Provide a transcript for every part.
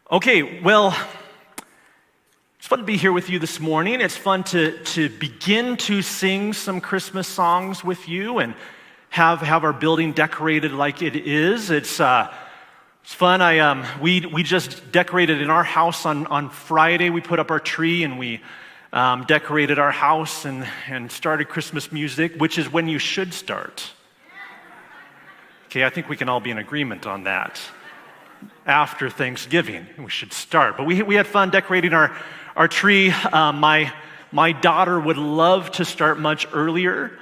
Okay, well, it's fun to be here with you this morning. It's fun to begin to sing some Christmas songs with you and have our building decorated like it is. It's fun. We just decorated in our house on Friday. We put up our tree and we decorated our house and started Christmas music, which is when you should start. Okay, I think we can all be in agreement on that. After Thanksgiving, we should start. But we had fun decorating our tree. My daughter would love to start much earlier.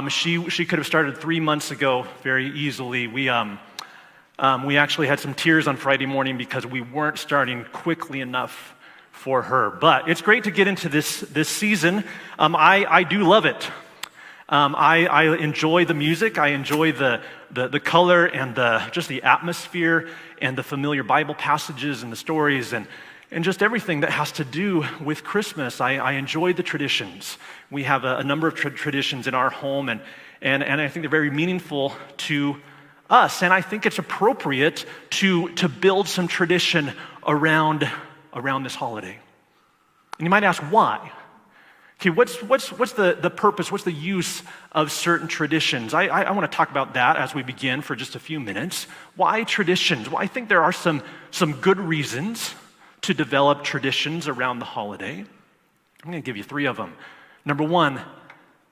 She could have started 3 months ago very easily. We actually had some tears on Friday morning because we weren't starting quickly enough for her. But it's great to get into this season. I do love it. I enjoy the music. I enjoy the color and just the atmosphere and the familiar Bible passages and the stories and just everything that has to do with Christmas. I enjoy the traditions. We have a number of traditions in our home, and I think they're very meaningful to us. And I think it's appropriate to build some tradition around this holiday. And you might ask, why? Okay, what's the purpose, what's the use of certain traditions? I want to talk about that as we begin for just a few minutes. Why traditions? Well, I think there are some good reasons to develop traditions around the holiday. I'm going to give you 3 of them. Number 1,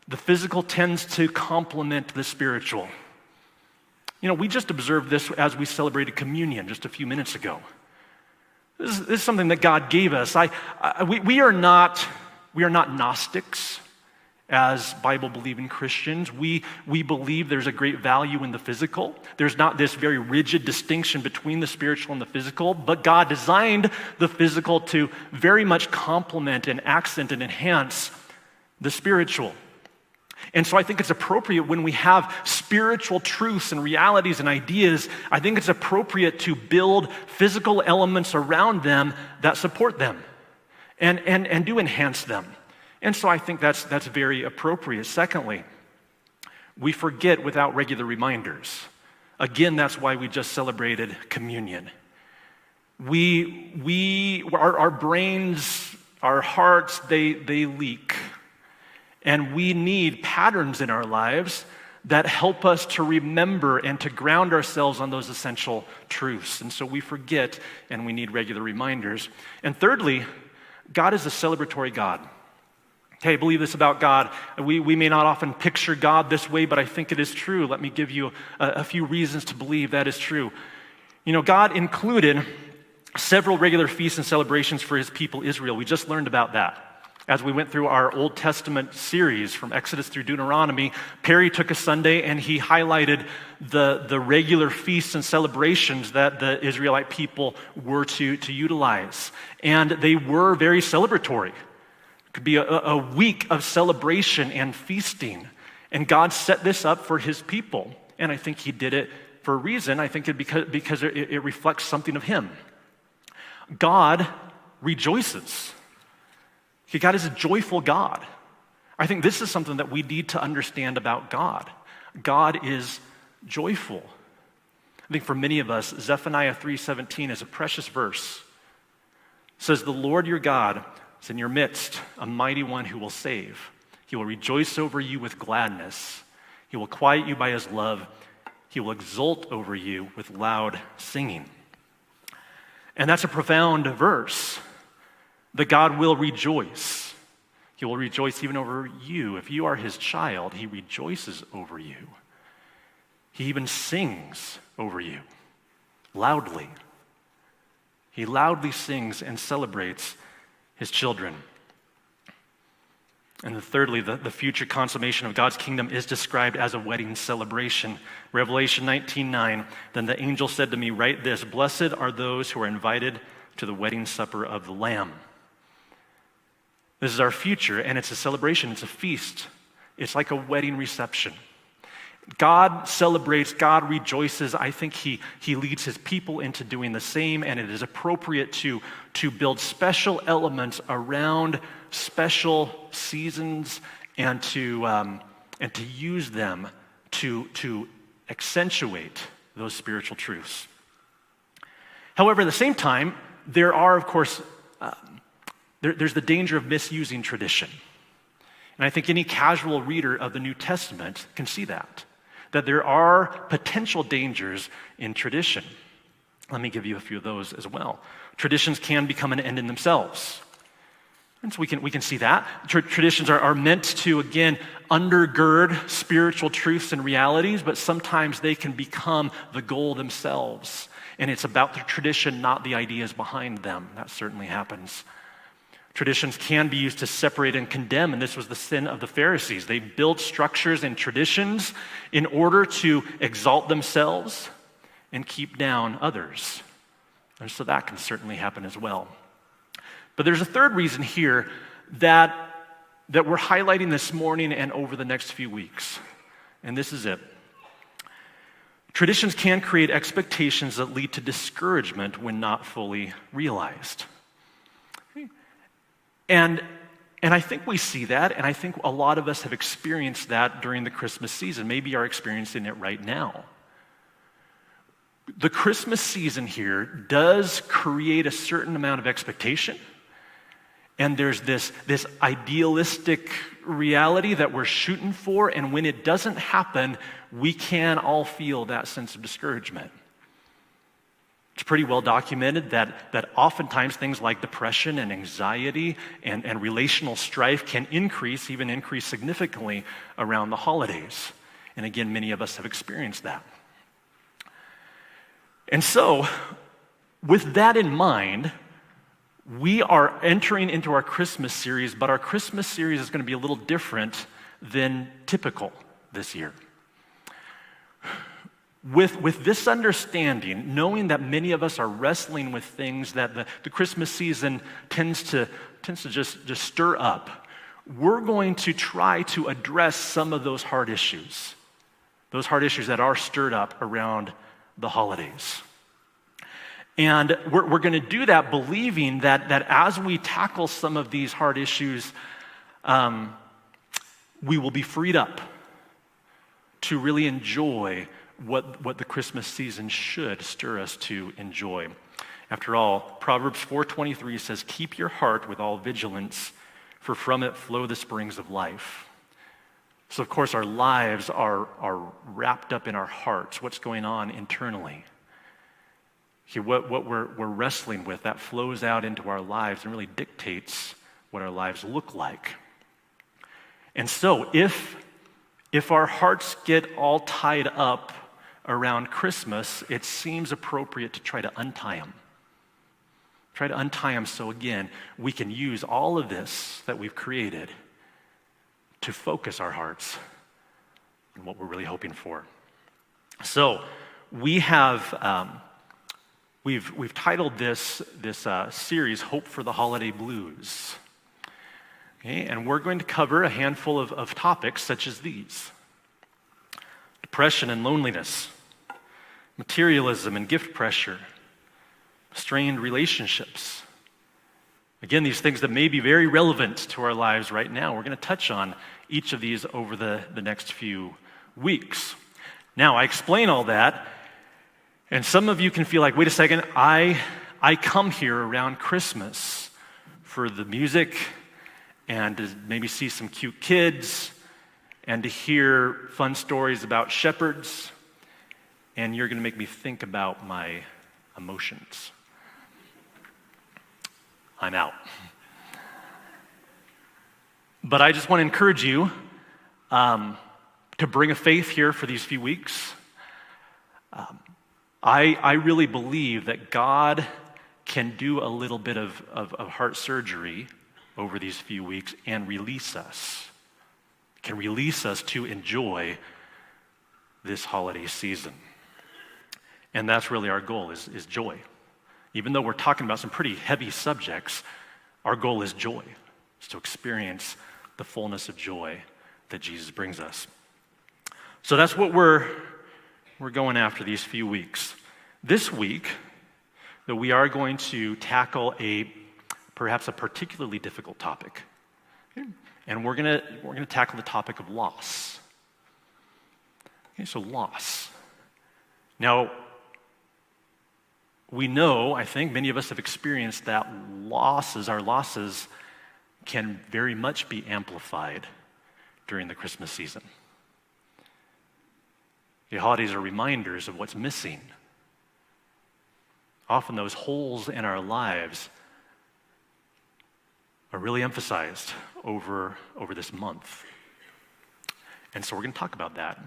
the physical tends to complement the spiritual. You know, we just observed this as we celebrated communion just a few minutes ago. This is something that God gave us. We are not Gnostics as Bible-believing Christians. We believe there's a great value in the physical. There's not this very rigid distinction between the spiritual and the physical, but God designed the physical to very much complement and accent and enhance the spiritual. And so I think it's appropriate when we have spiritual truths and realities and ideas, I think it's appropriate to build physical elements around them that support them and do enhance them. And so I think that's very appropriate. Secondly, we forget without regular reminders. Again, that's why we just celebrated communion. Our brains, our hearts, they leak. And we need patterns in our lives that help us to remember and to ground ourselves on those essential truths. And so we forget, and we need regular reminders. And thirdly, God is a celebratory God. Okay, I believe this about God. We may not often picture God this way, but I think it is true. Let me give you a few reasons to believe that is true. You know, God included several regular feasts and celebrations for his people Israel. We just learned about that. As we went through our Old Testament series from Exodus through Deuteronomy, Perry took a Sunday and he highlighted the regular feasts and celebrations that the Israelite people were to utilize. And they were very celebratory. It could be a week of celebration and feasting. And God set this up for his people. And I think he did it for a reason. I think because it reflects something of him. God rejoices. Okay, God is a joyful God. I think this is something that we need to understand about God. God is joyful. I think for many of us, Zephaniah 3:17 is a precious verse. It says, "The Lord your God is in your midst, a mighty one who will save. He will rejoice over you with gladness. He will quiet you by his love. He will exult over you with loud singing." And that's a profound verse. That God will rejoice. He will rejoice even over you. If you are his child, he rejoices over you. He even sings over you loudly. He loudly sings and celebrates his children. And then thirdly, the future consummation of God's kingdom is described as a wedding celebration. Revelation 19:9, "Then the angel said to me, write this, blessed are those who are invited to the wedding supper of the Lamb." This is our future, and it's a celebration, it's a feast. It's like a wedding reception. God celebrates, God rejoices. I think he leads his people into doing the same, and it is appropriate to build special elements around special seasons and to use them to accentuate those spiritual truths. However, at the same time, there are, of course, there's the danger of misusing tradition. And I think any casual reader of the New Testament can see that there are potential dangers in tradition. Let me give you a few of those as well. Traditions can become an end in themselves. And so we can see that. Traditions are meant to, again, undergird spiritual truths and realities, but sometimes they can become the goal themselves. And it's about the tradition, not the ideas behind them. That certainly happens. Traditions can be used to separate and condemn, and this was the sin of the Pharisees. They built structures and traditions in order to exalt themselves and keep down others. And so that can certainly happen as well. But there's a third reason here that we're highlighting this morning and over the next few weeks. And this is it. Traditions can create expectations that lead to discouragement when not fully realized. And I think we see that, and I think a lot of us have experienced that during the Christmas season. Maybe are experiencing it right now. The Christmas season here does create a certain amount of expectation. And there's this idealistic reality that we're shooting for, and when it doesn't happen, we can all feel that sense of discouragement. It's pretty well documented that oftentimes things like depression and anxiety and relational strife can even increase significantly around the holidays. And again, many of us have experienced that. And so, with that in mind, we are entering into our Christmas series, but our Christmas series is going to be a little different than typical this year. With this understanding, knowing that many of us are wrestling with things that the Christmas season tends to just stir up, we're going to try to address some of those hard issues that are stirred up around the holidays. And we're going to do that believing that as we tackle some of these hard issues, we will be freed up to really enjoy what the Christmas season should stir us to enjoy. After all, Proverbs 4:23 says, "Keep your heart with all vigilance, for from it flow the springs of life." So of course our lives are wrapped up in our hearts, what's going on internally. What we're wrestling with, that flows out into our lives and really dictates what our lives look like. And so if our hearts get all tied up around Christmas, it seems appropriate to try to untie them. Try to untie them so, again, we can use all of this that we've created to focus our hearts on what we're really hoping for. So we have... We've titled this series, Hope for the Holiday Blues. Okay, and we're going to cover a handful of topics such as these: depression and loneliness, materialism and gift pressure, strained relationships. Again, these things that may be very relevant to our lives right now. We're going to touch on each of these over the next few weeks. Now, I explain all that, and some of you can feel like, wait a second, I come here around Christmas for the music and to maybe see some cute kids and to hear fun stories about shepherds, and you're going to make me think about my emotions. I'm out. But I just want to encourage you to bring a faith here for these few weeks. I really believe that God can do a little bit of heart surgery over these few weeks and release us. Can release us to enjoy this holiday season. And that's really our goal, is joy. Even though we're talking about some pretty heavy subjects, our goal is joy. Is to experience the fullness of joy that Jesus brings us. So that's what we're going after these few weeks. This week, that we are going to tackle perhaps a particularly difficult topic. And we're gonna tackle the topic of loss. Okay, so loss. Now, we know, I think, many of us have experienced that our losses can very much be amplified during the Christmas season. The holidays are reminders of what's missing. Often those holes in our lives are really emphasized over this month. And so we're going to talk about that.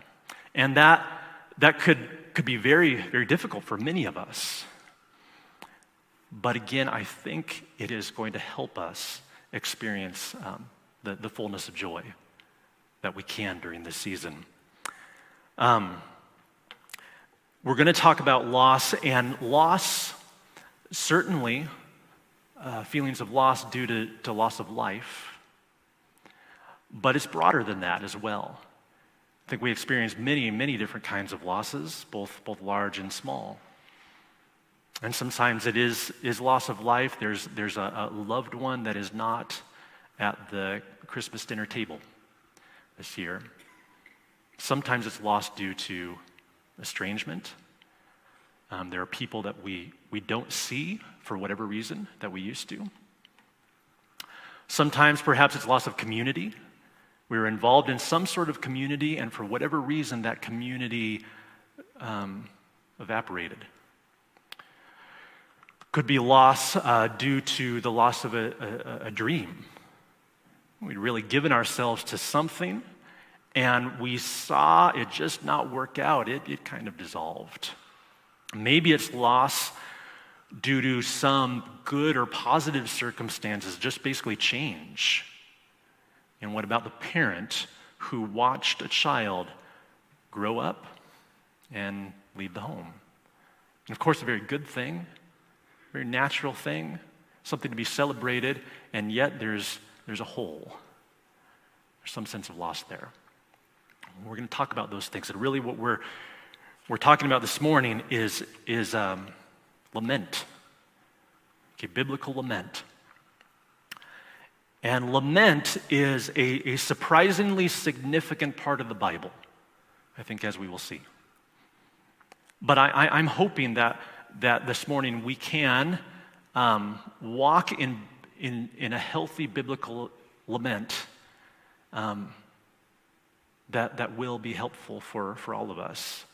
And that could be very, very difficult for many of us. But again, I think it is going to help us experience the fullness of joy that we can during this season. We're going to talk about loss, and loss, certainly feelings of loss due to loss of life, but it's broader than that as well. I think we experience many, many different kinds of losses, both large and small. And sometimes it is loss of life. There's a loved one that is not at the Christmas dinner table this year. Sometimes it's loss due to estrangement. There are people that we don't see for whatever reason that we used to. Sometimes perhaps it's loss of community. We were involved in some sort of community, and for whatever reason that community evaporated. Could be loss due to the loss of a dream. We'd really given ourselves to something, and we saw it just not work out. It kind of dissolved. Maybe it's loss due to some good or positive circumstances, just basically change. And what about the parent who watched a child grow up and leave the home? And of course, a very good thing, very natural thing, something to be celebrated, and yet there's a hole. There's some sense of loss there. We're going to talk about those things. And really what we're talking about this morning is lament. Okay, biblical lament. And lament is a surprisingly significant part of the Bible, I think, as we will see. But I'm hoping that this morning we can walk in a healthy biblical lament that will be helpful for all of us.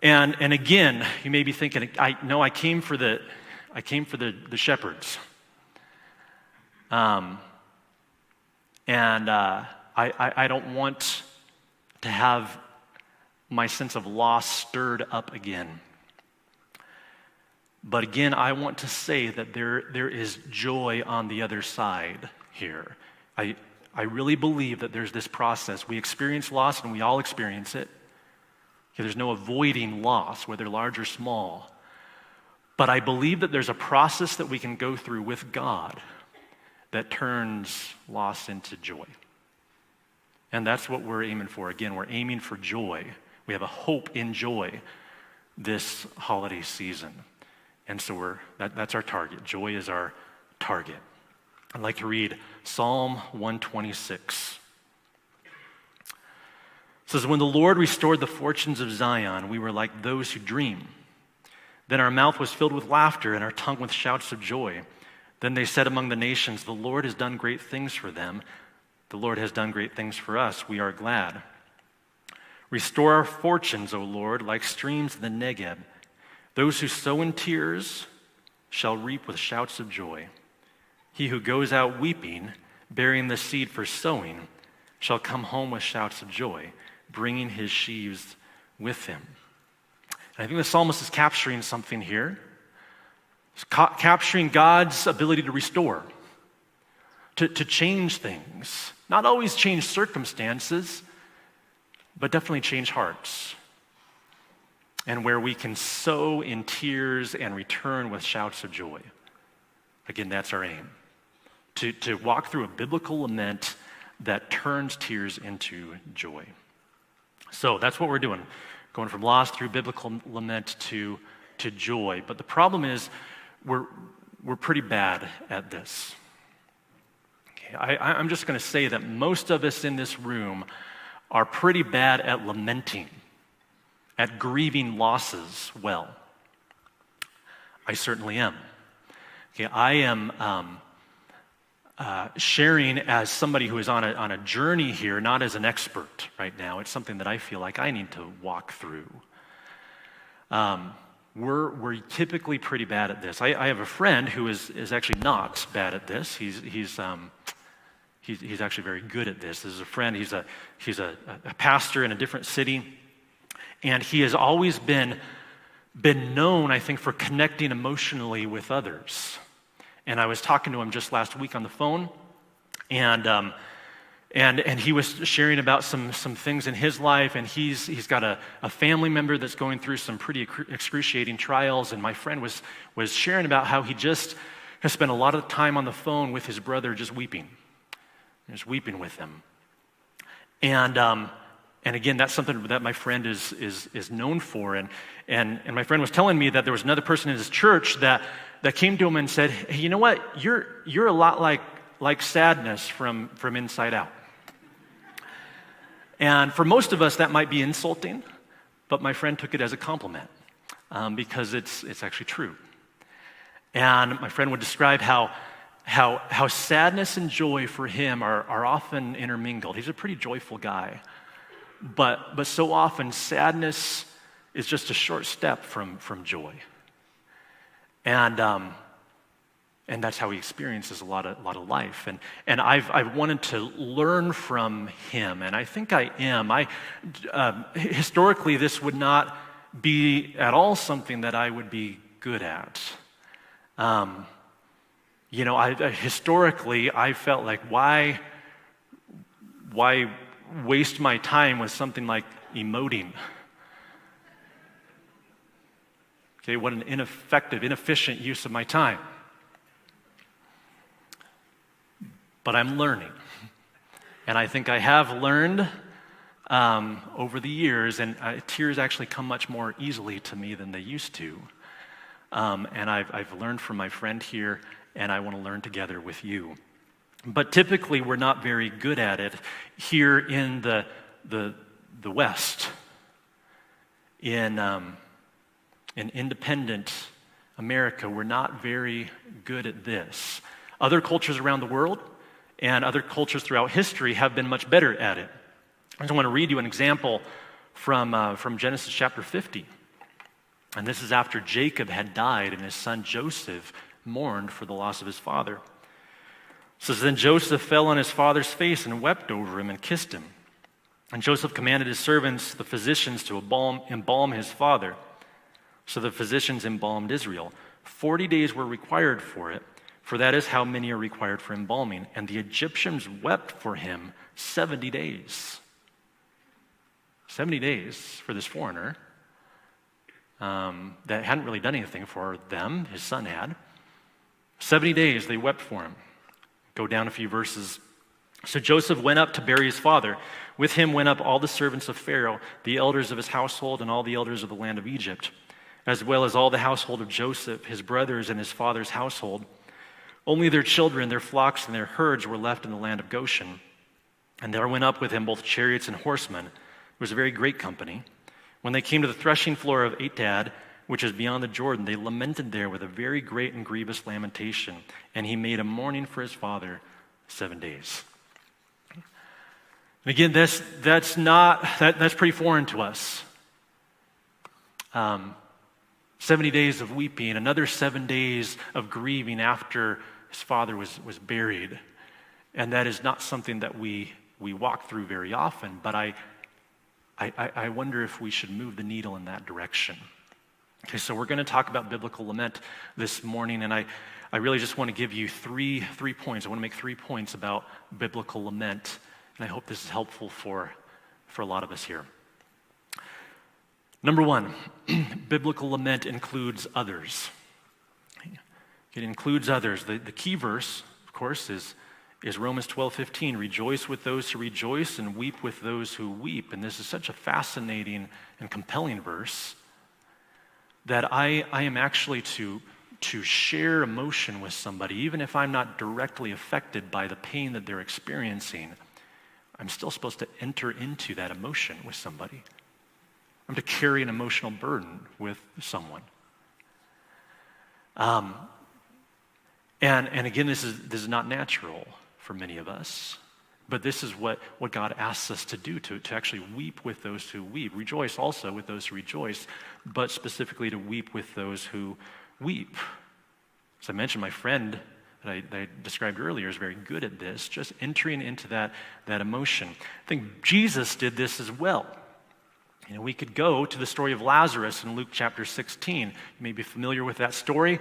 And again, you may be thinking, I came for the shepherds. I don't want to have my sense of loss stirred up again. But again, I want to say that there is joy on the other side here. I really believe that there's this process. We experience loss, and we all experience it. Okay, there's no avoiding loss, whether large or small. But I believe that there's a process that we can go through with God that turns loss into joy. And that's what we're aiming for. Again, we're aiming for joy. We have a hope in joy this holiday season. And so that's our target. Joy is our target. I'd like to read Psalm 126. It says, "When the Lord restored the fortunes of Zion, we were like those who dream. Then our mouth was filled with laughter and our tongue with shouts of joy. Then they said among the nations, the Lord has done great things for them. The Lord has done great things for us. We are glad. Restore our fortunes, O Lord, like streams in the Negeb. Those who sow in tears shall reap with shouts of joy. He who goes out weeping, bearing the seed for sowing, shall come home with shouts of joy, bringing his sheaves with him." And I think the psalmist is capturing something here. He's capturing God's ability to restore, to change things. Not always change circumstances, but definitely change hearts. And where we can sow in tears and return with shouts of joy. Again, that's our aim. To walk through a biblical lament that turns tears into joy. So that's what we're doing. Going from loss through biblical lament to joy. But the problem is we're pretty bad at this. Okay, I'm just going to say that most of us in this room are pretty bad at lamenting, at grieving losses well. I certainly am. Okay, I am sharing as somebody who is on a journey here, not as an expert right now. It's something that I feel like I need to walk through. We're typically pretty bad at this. I have a friend who is actually not bad at this. He's actually very good at this. This is a friend. He's a pastor in a different city, and he has always been known, I think, for connecting emotionally with others. And I was talking to him just last week on the phone, and he was sharing about some things in his life, and he's got a family member that's going through some pretty excruciating trials, and my friend was sharing about how he just has spent a lot of time on the phone with his brother just weeping with him. And again, that's something that my friend is known for, and my friend was telling me that there was another person in his church that came to him and said, "Hey, you know what? You're a lot like Sadness from Inside Out." And for most of us, that might be insulting, but my friend took it as a compliment because it's actually true. And my friend would describe how sadness and joy for him are often intermingled. He's a pretty joyful guy, but so often sadness is just a short step from joy. And that's how he experiences a lot of life. And I've wanted to learn from him, and I think I am. Historically, this would not be at all something that I would be good at. Historically, I felt like why waste my time with something like emoting? Okay, what an inefficient use of my time. But I'm learning. And I think I have learned over the years, and tears actually come much more easily to me than they used to. And I've learned from my friend here, and I want to learn together with you. But typically, we're not very good at it here in the West, in independent America. We're not very good at this. Other cultures around the world and other cultures throughout history have been much better at it. I just want to read you an example from Genesis chapter 50. And this is after Jacob had died and his son Joseph mourned for the loss of his father. It says, "Then Joseph fell on his father's face and wept over him and kissed him. And Joseph commanded his servants, the physicians, to embalm his father. So the physicians embalmed Israel. 40 days were required for it, for that is how many are required for embalming. And the Egyptians wept for him 70 days. 70 days for this foreigner that hadn't really done anything for them. His son had. 70 days they wept for him. Go down a few verses. So Joseph went up to bury his father. With him went up all the servants of Pharaoh, the elders of his household, and all the elders of the land of Egypt, as well as all the household of Joseph, his brothers, and his father's household. Only their children, their flocks, and their herds were left in the land of Goshen. And there went up with him both chariots and horsemen. It was a very great company. When they came to the threshing floor of Atad, which is beyond the Jordan, they lamented there with a very great and grievous lamentation. And he made a mourning for his father 7 days." And again, that's pretty foreign to us. 70 days of weeping, another 7 days of grieving after his father was buried. And that is not something that we walk through very often, but I wonder if we should move the needle in that direction. Okay, so we're going to talk about biblical lament this morning, and I really just want to give you three points. I want to make 3 points about biblical lament, and I hope this is helpful for a lot of us here. Number one, biblical lament includes others. It includes others. The key verse, of course, is Romans 12:15. "Rejoice with those who rejoice and weep with those who weep." And this is such a fascinating and compelling verse that I am actually to share emotion with somebody, even if I'm not directly affected by the pain that they're experiencing. I'm still supposed to enter into that emotion with somebody. I'm to carry an emotional burden with someone. And again, this is not natural for many of us, but this is what God asks us to do, to actually weep with those who weep. Rejoice also with those who rejoice, but specifically to weep with those who weep. As I mentioned, my friend that I described earlier is very good at this, just entering into that emotion. I think Jesus did this as well. We could go to the story of Lazarus in Luke chapter 16. You may be familiar with that story.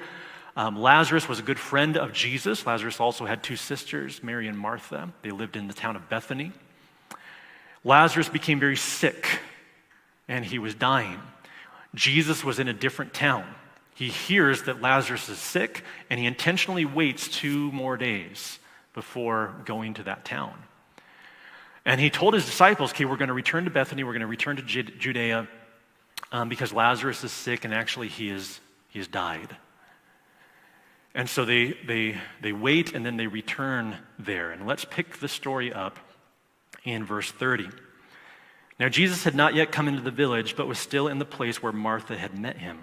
Lazarus was a good friend of Jesus. Lazarus also had two sisters, Mary and Martha. They lived in the town of Bethany. Lazarus became very sick, and he was dying. Jesus was in a different town. He hears that Lazarus is sick, and he intentionally waits 2 more days before going to that town. And he told his disciples, okay, we're going to return to Bethany, we're going to return to Judea, because Lazarus is sick, and actually he has died. And so they wait, and then they return there. And let's pick the story up in verse 30. Now Jesus had not yet come into the village, but was still in the place where Martha had met him.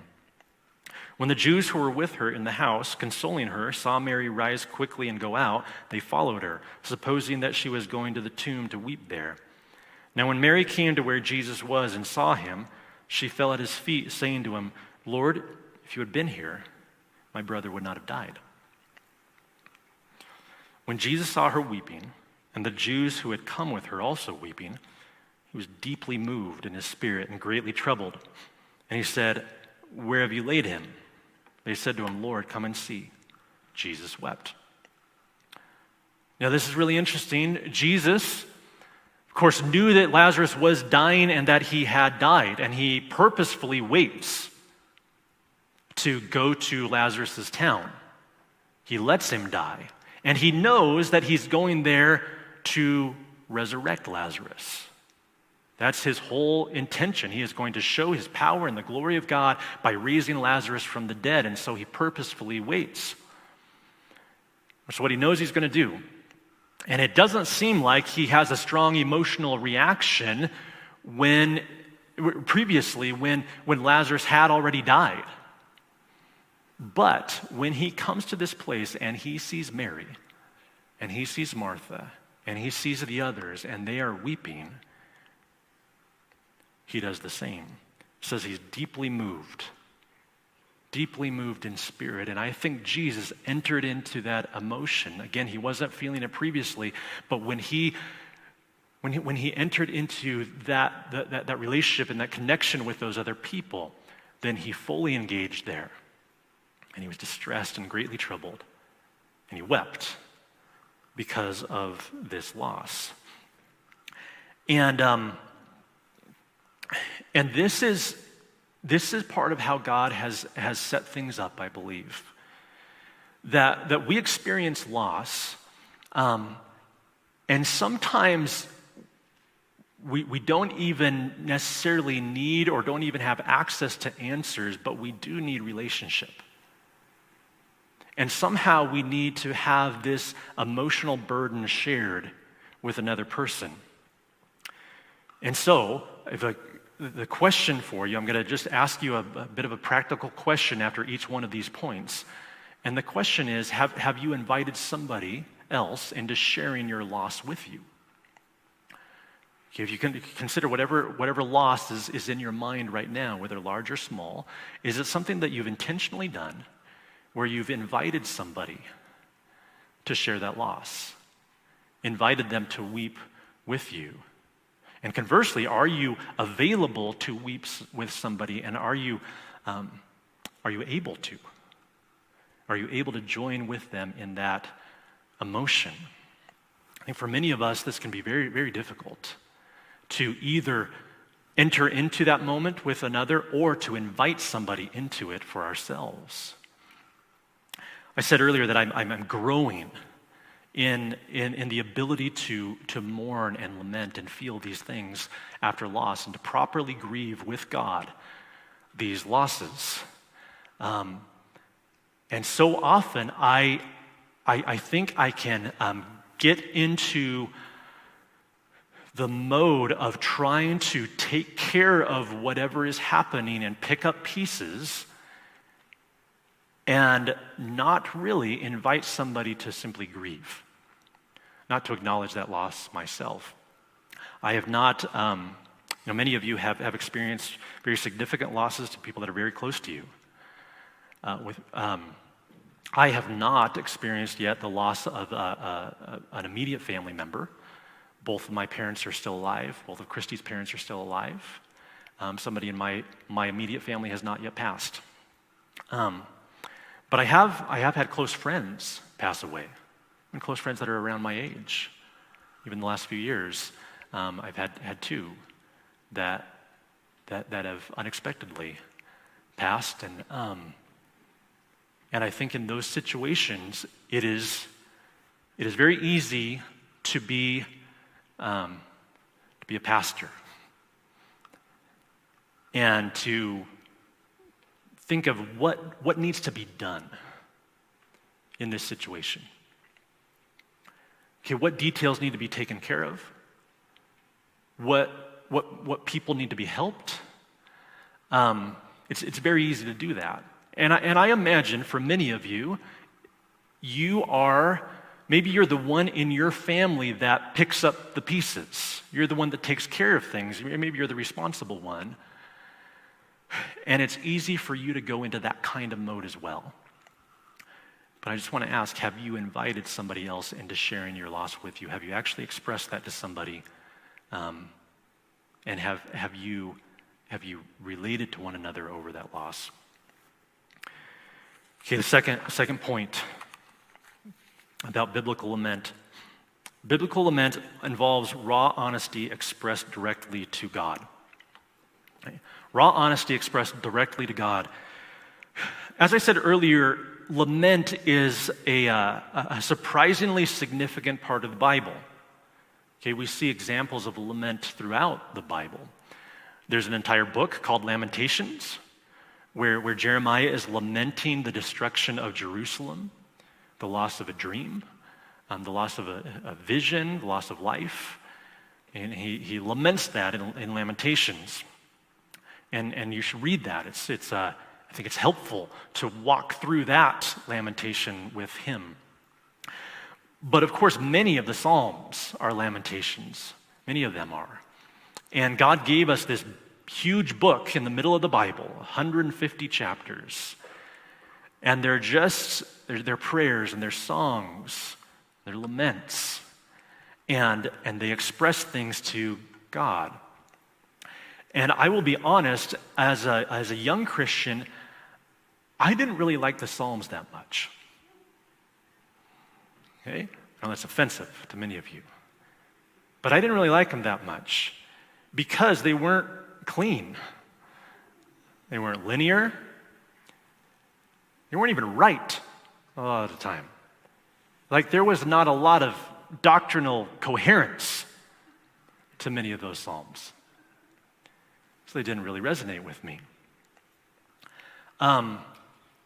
When the Jews who were with her in the house, consoling her, saw Mary rise quickly and go out, they followed her, supposing that she was going to the tomb to weep there. Now when Mary came to where Jesus was and saw him, she fell at his feet, saying to him, "Lord, if you had been here, my brother would not have died." When Jesus saw her weeping, and the Jews who had come with her also weeping, he was deeply moved in his spirit and greatly troubled. And he said, "Where have you laid him?" They said to him, "Lord, come and see." Jesus wept. Now this is really interesting. Jesus, of course, knew that Lazarus was dying and that he had died, and he purposefully waits to go to Lazarus' town. He lets him die, and he knows that he's going there to resurrect Lazarus. That's his whole intention. He is going to show his power and the glory of God by raising Lazarus from the dead, and so he purposefully waits. That's what he knows he's going to do. And it doesn't seem like he has a strong emotional reaction previously when Lazarus had already died. But when he comes to this place and he sees Mary, and he sees Martha, and he sees the others, and they are weeping, he does the same. It says he's deeply moved in spirit. And I think Jesus entered into that emotion. Again, he wasn't feeling it previously, but when he entered into that relationship and that connection with those other people, then he fully engaged there. And he was distressed and greatly troubled. And he wept because of this loss. And this is part of how God has set things up, I believe. That we experience loss, and sometimes we don't even necessarily need or don't even have access to answers, but we do need relationship. And somehow we need to have this emotional burden shared with another person. And so, the question for you, I'm going to just ask you a bit of a practical question after each one of these points. And the question is, have you invited somebody else into sharing your loss with you? Okay, if you can consider whatever loss is in your mind right now, whether large or small, is it something that you've intentionally done where you've invited somebody to share that loss? Invited them to weep with you? And conversely, are you available to weep with somebody, and are you able to? Are you able to join with them in that emotion? I think for many of us, this can be very, very difficult to either enter into that moment with another or to invite somebody into it for ourselves. I said earlier that I'm growing in the ability to mourn and lament and feel these things after loss and to properly grieve with God these losses. And so often I think I can get into the mode of trying to take care of whatever is happening and pick up pieces and not really invite somebody to simply grieve, not to acknowledge that loss myself. I have not, many of you have experienced very significant losses to people that are very close to you. I have not experienced yet the loss of an immediate family member. Both of my parents are still alive. Both of Christy's parents are still alive. Somebody in my immediate family has not yet passed. But I have had close friends pass away, and close friends that are around my age. Even the last few years, I've had two that have unexpectedly passed, and I think in those situations, it is very easy to be a pastor and to think of what needs to be done in this situation. Okay, what details need to be taken care of? What people need to be helped? It's very easy to do that. And I imagine for many of you, maybe you're the one in your family that picks up the pieces. You're the one that takes care of things. Maybe you're the responsible one. And it's easy for you to go into that kind of mode as well. But I just want to ask, have you invited somebody else into sharing your loss with you? Have you actually expressed that to somebody? And have you related to one another over that loss? Okay, the second point about biblical lament. Biblical lament involves raw honesty expressed directly to God. Okay? Raw honesty expressed directly to God. As I said earlier, lament is a surprisingly significant part of the Bible. Okay, we see examples of lament throughout the Bible. There's an entire book called Lamentations, where Jeremiah is lamenting the destruction of Jerusalem, the loss of a dream, the loss of a vision, the loss of life. And he laments that in Lamentations. And you should read that. I think it's helpful to walk through that lamentation with him. But of course, many of the Psalms are lamentations. Many of them are. And God gave us this huge book in the middle of the Bible, 150 chapters. And they're prayers and they're songs, they're laments. And they express things to God. And I will be honest, as a young Christian, I didn't really like the Psalms that much. Okay? I know that's offensive to many of you. But I didn't really like them that much because they weren't clean. They weren't linear. They weren't even right a lot of the time. Like there was not a lot of doctrinal coherence to many of those Psalms. So they didn't really resonate with me.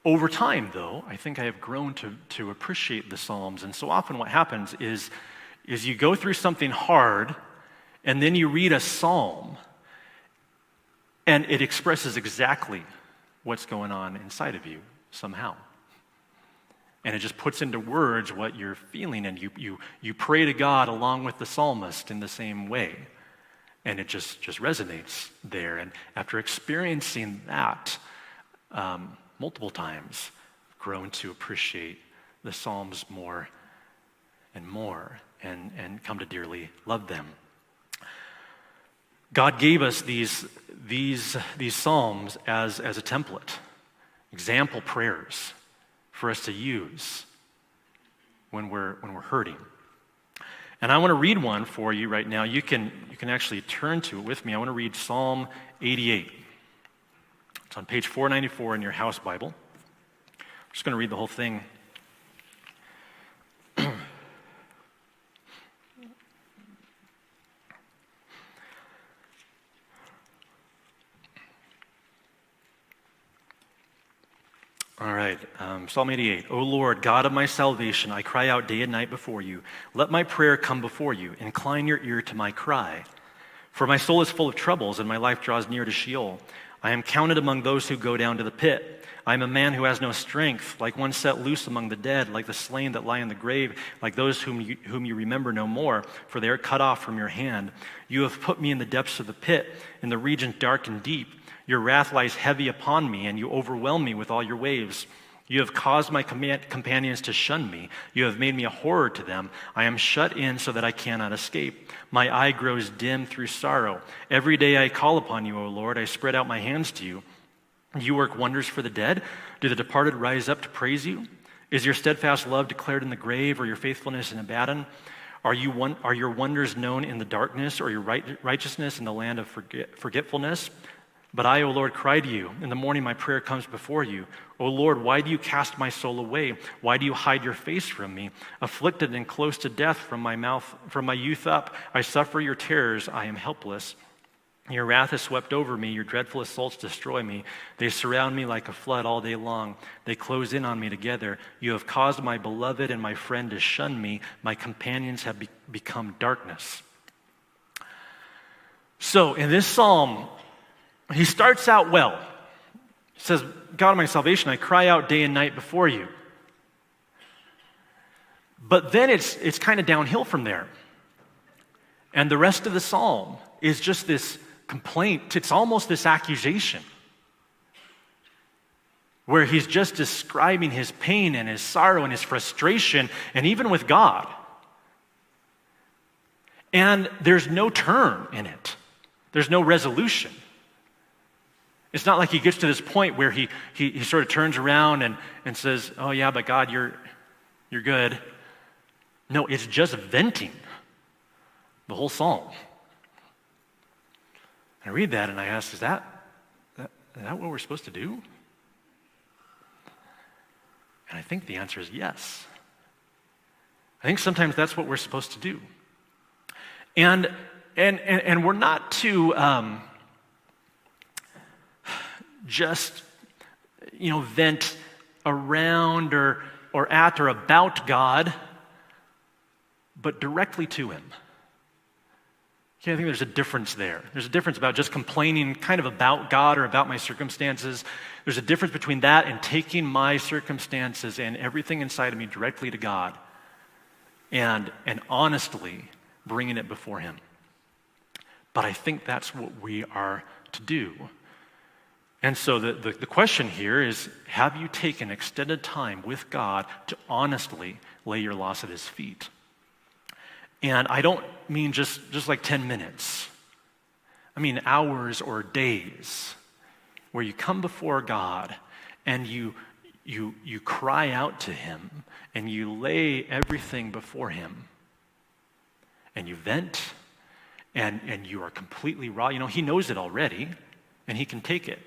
Over time, though, I think I have grown to appreciate the Psalms. And so often what happens is you go through something hard, and then you read a psalm, and it expresses exactly what's going on inside of you somehow. And it just puts into words what you're feeling, and you pray to God along with the psalmist in the same way. And it just resonates there. And after experiencing that multiple times, I've grown to appreciate the Psalms more and more and come to dearly love them. God gave us these Psalms as a template, example prayers for us to use when we're hurting. And I want to read one for you right now. You can actually turn to it with me. I want to read Psalm 88. It's on page 494 in your house Bible. I'm just going to read the whole thing. All right, Psalm 88. O Lord, God of my salvation, I cry out day and night before you. Let my prayer come before you. Incline your ear to my cry. For my soul is full of troubles, and my life draws near to Sheol. I am counted among those who go down to the pit. I am a man who has no strength, like one set loose among the dead, like the slain that lie in the grave, like those whom you remember no more, for they are cut off from your hand. You have put me in the depths of the pit, in the region dark and deep. Your wrath lies heavy upon me, and you overwhelm me with all your waves. You have caused my companions to shun me. You have made me a horror to them. I am shut in so that I cannot escape. My eye grows dim through sorrow. Every day I call upon you, O Lord. I spread out my hands to you. You work wonders for the dead. Do the departed rise up to praise you? Is your steadfast love declared in the grave, or your faithfulness in Abaddon? Are your wonders known in the darkness, or your righteousness in the land of forgetfulness? But I, O Lord, cry to you. In the morning my prayer comes before you. O Lord, why do you cast my soul away? Why do you hide your face from me? Afflicted and close to death from my youth up, I suffer your terrors, I am helpless. Your wrath has swept over me, your dreadful assaults destroy me. They surround me like a flood all day long. They close in on me together. You have caused my beloved and my friend to shun me. My companions have become darkness. So in this psalm, he starts out well. He says, God of my salvation, I cry out day and night before you. But then it's kind of downhill from there. And the rest of the psalm is just this complaint. It's almost this accusation where he's just describing his pain and his sorrow and his frustration, and even with God. And there's no turn in it. There's no resolution. It's not like he gets to this point where he sort of turns around and says, oh yeah, but God, you're good. No, it's just venting the whole psalm. I read that and I ask, is that what we're supposed to do? And I think the answer is yes. I think sometimes that's what we're supposed to do. And we're not to just vent around or at or about God, but directly to him. Okay, I think there's a difference there. There's a difference about just complaining kind of about God or about my circumstances. There's a difference between that and taking my circumstances and everything inside of me directly to God and honestly bringing it before him. But I think that's what we are to do. And so the question here is, have you taken extended time with God to honestly lay your loss at his feet? And I don't mean just like 10 minutes. I mean hours or days where you come before God and you cry out to him and you lay everything before him and you vent and you are completely raw. He knows it already and he can take it.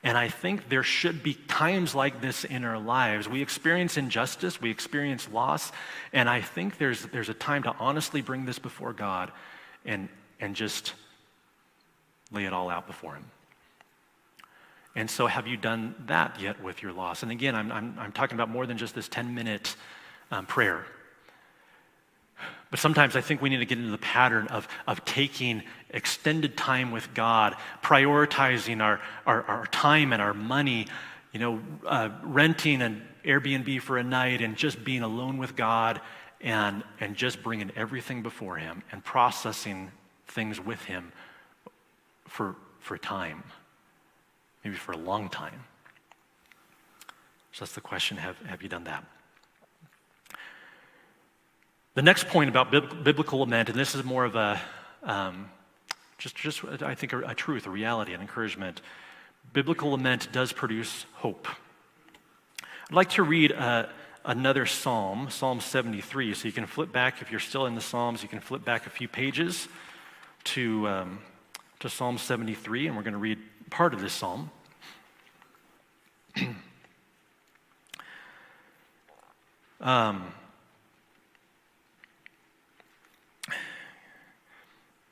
And I think there should be times like this in our lives. We experience injustice, we experience loss, and I think there's a time to honestly bring this before God and just lay it all out before him. And so have you done that yet with your loss? And again, I'm talking about more than just this 10-minute prayer. But sometimes I think we need to get into the pattern of taking extended time with God, prioritizing our time and our money, renting an Airbnb for a night and just being alone with God and just bringing everything before him and processing things with him for time, maybe for a long time. So that's the question, have you done that? The next point about biblical lament, and this is more of a, just I think a truth, a reality, an encouragement. Biblical lament does produce hope. I'd like to read another psalm, Psalm 73. So you can flip back, if you're still in the Psalms, you can flip back a few pages to Psalm 73, and we're going to read part of this psalm.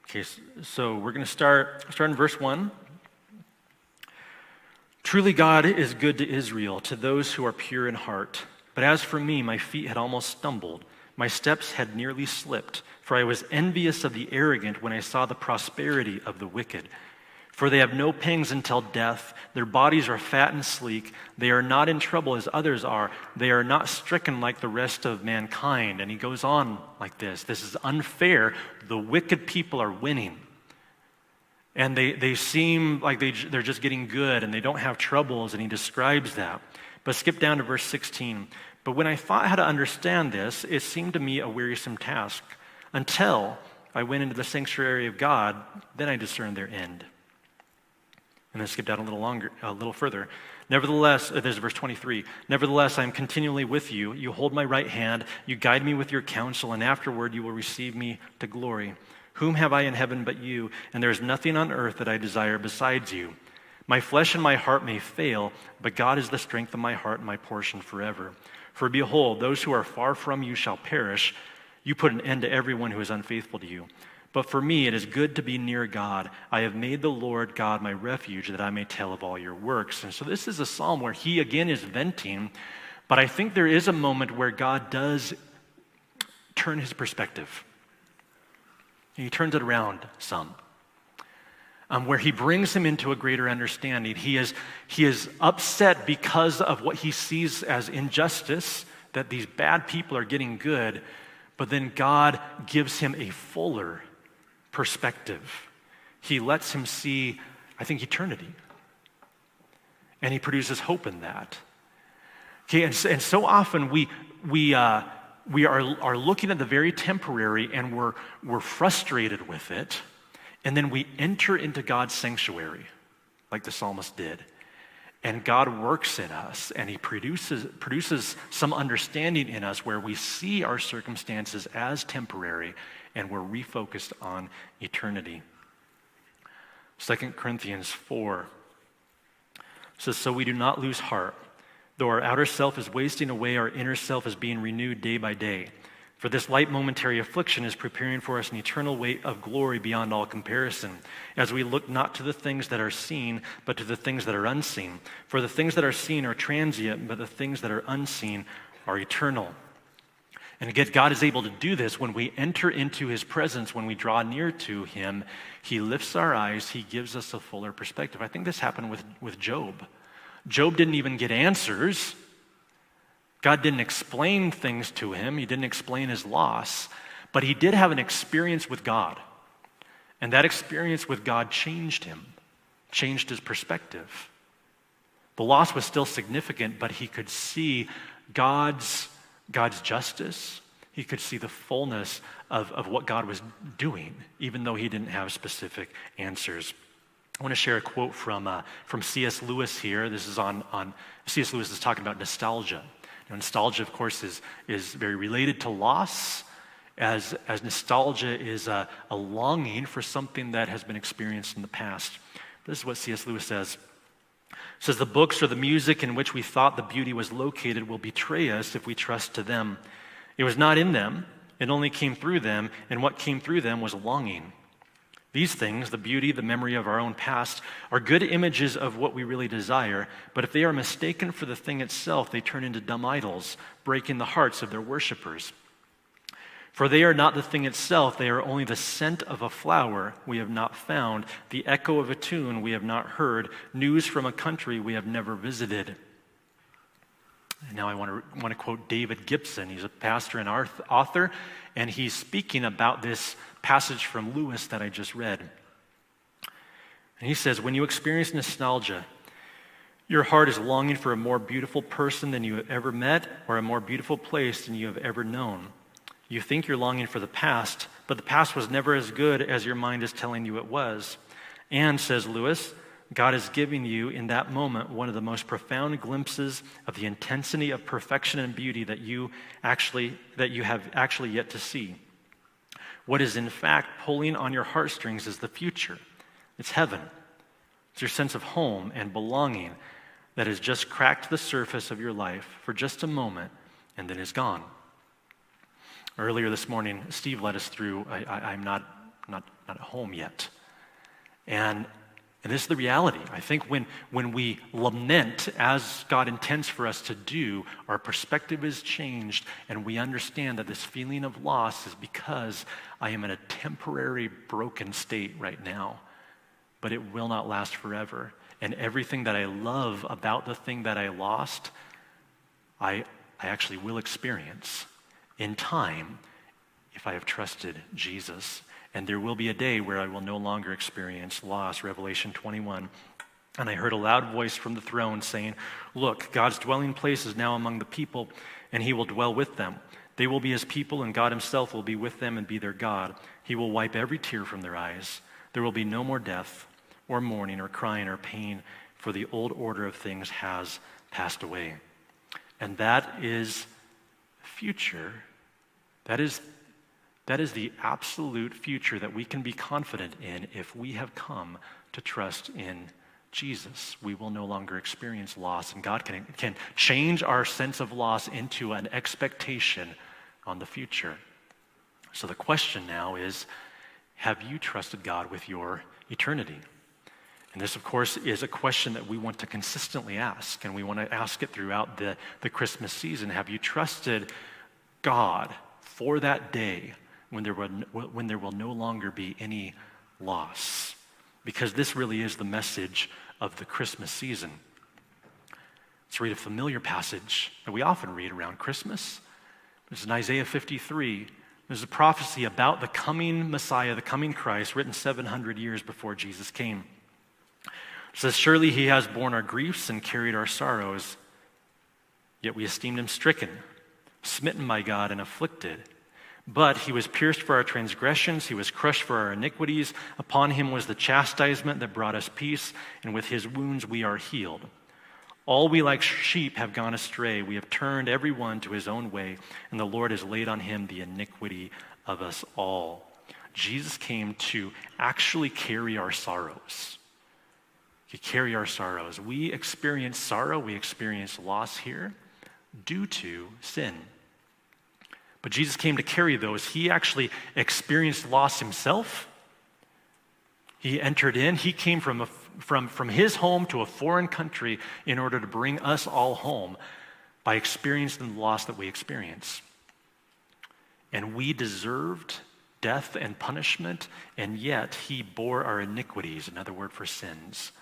Okay, so we're going to start in verse 1. Truly God is good to Israel, to those who are pure in heart. But as for me, my feet had almost stumbled. My steps had nearly slipped, for I was envious of the arrogant when I saw the prosperity of the wicked. For they have no pangs until death. Their bodies are fat and sleek. They are not in trouble as others are. They are not stricken like the rest of mankind. And he goes on like this. This is unfair. The wicked people are winning. And they seem like they're just getting good and they don't have troubles, and he describes that. But skip down to verse 16. But when I thought how to understand this, it seemed to me a wearisome task. Until I went into the sanctuary of God, then I discerned their end. And then skip down a little further. Nevertheless, there's verse 23. Nevertheless, I am continually with you. You hold my right hand. You guide me with your counsel, and afterward you will receive me to glory. Whom have I in heaven but you? And there is nothing on earth that I desire besides you. My flesh and my heart may fail, but God is the strength of my heart and my portion forever. For behold, those who are far from you shall perish. You put an end to everyone who is unfaithful to you. But for me, it is good to be near God. I have made the Lord God my refuge, that I may tell of all your works. And so this is a psalm where he again is venting, but I think there is a moment where God does turn his perspective. He turns it around some, where he brings him into a greater understanding. He is upset because of what he sees as injustice, that these bad people are getting good, but then God gives him a fuller perspective. He lets him see, I think, eternity. And he produces hope in that. Okay, and so often we are looking at the very temporary, and we're frustrated with it, and then we enter into God's sanctuary, like the psalmist did. And God works in us, and he produces some understanding in us where we see our circumstances as temporary, and we're refocused on eternity. 2 Corinthians 4 says, so we do not lose heart. Though our outer self is wasting away, our inner self is being renewed day by day. For this light momentary affliction is preparing for us an eternal weight of glory beyond all comparison, as we look not to the things that are seen, but to the things that are unseen. For the things that are seen are transient, but the things that are unseen are eternal. And again, God is able to do this when we enter into his presence, when we draw near to him. He lifts our eyes, he gives us a fuller perspective. I think this happened with Job. Job didn't even get answers. God didn't explain things to him. He didn't explain his loss. But he did have an experience with God. And that experience with God changed him, changed his perspective. The loss was still significant, but he could see God's justice. He could see the fullness of what God was doing, even though he didn't have specific answers. I want to share a quote from C.S. Lewis here. This is on C.S. Lewis is talking about nostalgia. Nostalgia, of course, is very related to loss, as nostalgia is a longing for something that has been experienced in the past. This is what C.S. Lewis says. It says, the books or the music in which we thought the beauty was located will betray us if we trust to them. It was not in them, it only came through them, and what came through them was longing. These things, the beauty, the memory of our own past, are good images of what we really desire, but if they are mistaken for the thing itself, they turn into dumb idols, breaking the hearts of their worshipers. For they are not the thing itself, they are only the scent of a flower we have not found, the echo of a tune we have not heard, news from a country we have never visited. And now I want to quote David Gibson. He's a pastor and author, and he's speaking about this passage from Lewis that I just read. And he says, when you experience nostalgia, your heart is longing for a more beautiful person than you have ever met or a more beautiful place than you have ever known. You think you're longing for the past, but the past was never as good as your mind is telling you it was. And, says Lewis, God is giving you in that moment one of the most profound glimpses of the intensity of perfection and beauty that you have actually yet to see. What is in fact pulling on your heartstrings is the future. It's heaven. It's your sense of home and belonging that has just cracked the surface of your life for just a moment and then is gone. Earlier this morning, Steve led us through, I'm not at home yet. And this is the reality. I think when we lament, as God intends for us to do, our perspective is changed, and we understand that this feeling of loss is because I am in a temporary broken state right now. but it will not last forever. And everything that I love about the thing that I lost, I actually will experience in time if I have trusted Jesus. And there will be a day where I will no longer experience loss, Revelation 21. And I heard a loud voice from the throne saying, "Look, God's dwelling place is now among the people, and he will dwell with them. They will be his people, and God himself will be with them and be their God. He will wipe every tear from their eyes. There will be no more death, or mourning, or crying, or pain, for the old order of things has passed away." And that is future. That is the absolute future that we can be confident in if we have come to trust in Jesus. We will no longer experience loss, and God can change our sense of loss into an expectation on the future. So the question now is, have you trusted God with your eternity? And this, of course, is a question that we want to consistently ask, and we want to ask it throughout the Christmas season. Have you trusted God for that day when there will no longer be any loss? Because this really is the message of the Christmas season. Let's read a familiar passage that we often read around Christmas. It's in Isaiah 53. There's a prophecy about the coming Messiah, the coming Christ, written 700 years before Jesus came. It says, "Surely he has borne our griefs and carried our sorrows, yet we esteemed him stricken, smitten by God and afflicted. But he was pierced for our transgressions, he was crushed for our iniquities. Upon him was the chastisement that brought us peace, and with his wounds we are healed. All we like sheep have gone astray. We have turned every one to his own way, and the Lord has laid on him the iniquity of us all." Jesus came to actually carry our sorrows. He carried our sorrows. We experience sorrow, we experience loss here due to sin. But Jesus came to carry those. He actually experienced loss himself. He entered in. He came from his home to a foreign country in order to bring us all home by experiencing the loss that we experience. And we deserved death and punishment, and yet he bore our iniquities, another word for sins.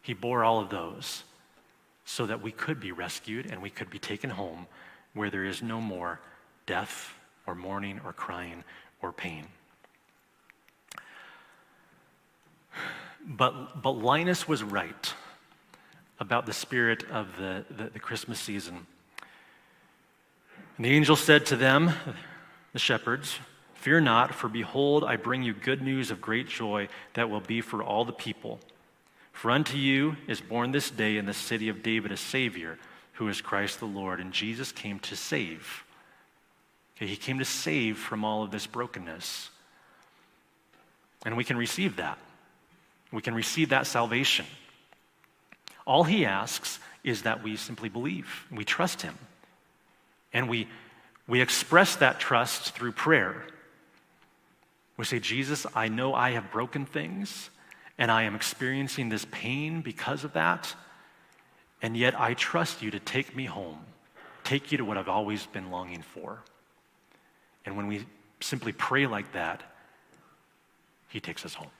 He bore all of those so that we could be rescued and we could be taken home where there is no more death or mourning or crying or pain. But Linus was right about the spirit of the Christmas season. And the angel said to them, the shepherds, "Fear not, for behold, I bring you good news of great joy that will be for all the people. For unto you is born this day in the city of David a Savior, who is Christ the Lord." And Jesus came to save. Okay, he came to save from all of this brokenness. And we can receive that. We can receive that salvation. All he asks is that we simply believe, we trust him. And we express that trust through prayer. We say, "Jesus, I know I have broken things, and I am experiencing this pain because of that, and yet I trust you to take me home, take you to what I've always been longing for." And when we simply pray like that, he takes us home.